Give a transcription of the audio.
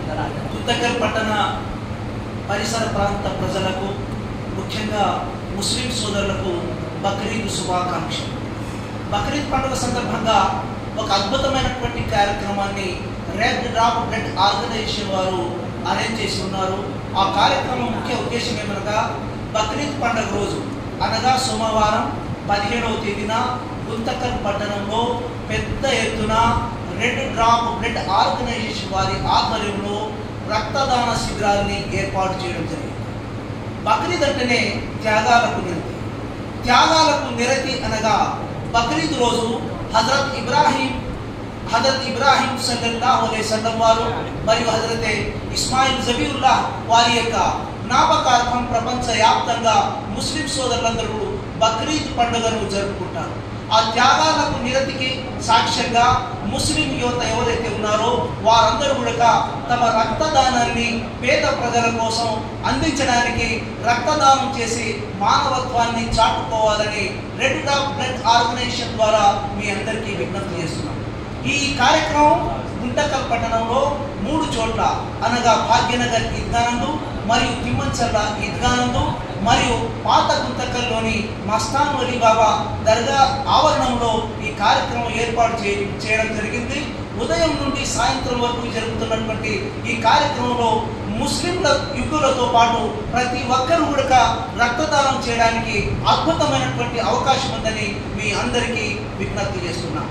గుంతకల్ పట్టణ పరిసర ప్రాంత ప్రజలకు ముఖ్యంగా ముస్లిం సోదరులకు బక్రీద్ శుభాకాంక్షలు. బక్రీద్ పండుగ సందర్భంగా ఒక అద్భుతమైనటువంటి కార్యక్రమాన్ని రెడ్ డ్రాప్ బ్లడ్ ఆర్గనైజేషన్ వారు అరేంజ్ చేసి ఉన్నారు. ఆ కార్యక్రమం ముఖ్య ఉద్దేశం ఏమనగా బక్రీద్ పండుగ రోజు అనగా సోమవారం 17వ తేదీన గుంతకల్ పట్టణంలో పెద్ద ఎత్తున రెడ్ డ్రాప్ బ్లడ్ ఆర్గనైజేషన్ వారి ఆధ్వర్యంలో రక్తదాన శిబిరాన్ని ఏర్పాటు చేయడం జరిగింది. బక్రీద్ అంటేనే త్యాగాలకు నిరతి. త్యాగాలకు నిరతి అనగా బక్రీద్ రోజు హజరత్ ఇబ్రాహీం సల్లల్లాహు అలైహి వసల్లం వారు మరియు హజరత్ ఇస్మాయిల్ జబీఉల్లాహ్ వారి యొక్క జ్ఞాపకార్థం ప్రపంచవ్యాప్తంగా ముస్లిం సోదరులందరూ బక్రీద్ పండుగను జరుపుకుంటారు. ఆ త్యాగాలకు నిరతికి సాక్ష్యంగా ముస్లిం యువత ఎవరైతే ఉన్నారో వారందరూ కూడా తమ రక్తదానాన్ని పేద ప్రజల కోసం అందించడానికి రక్తదానం చేసి మానవత్వాన్ని చాటుకోవాలని రెడ్ డ్రాప్ బ్లడ్ ఆర్గనైజేషన్ ద్వారా మీ అందరికీ విజ్ఞప్తి చేస్తున్నాం. ఈ కార్యక్రమం గుంతకల్ పట్టణంలో 3 చోట్ల అనగా భాగ్యనగర్ ఈద్గానందు మరియు తిమ్మన్చర్ల ఈద్గానందు మరియు పాత గుంతకల్లోని మస్తాన్ వలీ బాబా దర్గా ఆవరణంలో ఈ కార్యక్రమం ఏర్పాటు చేయడం జరిగింది. ఉదయం నుండి సాయంత్రం వరకు జరుగుతున్నటువంటి ఈ కార్యక్రమంలో ముస్లింల యువకులతో పాటు ప్రతి ఒక్కరు కూడా రక్తదానం చేయడానికి అద్భుతమైనటువంటి అవకాశం ఉందని మీ అందరికీ విజ్ఞప్తి చేస్తున్నాం.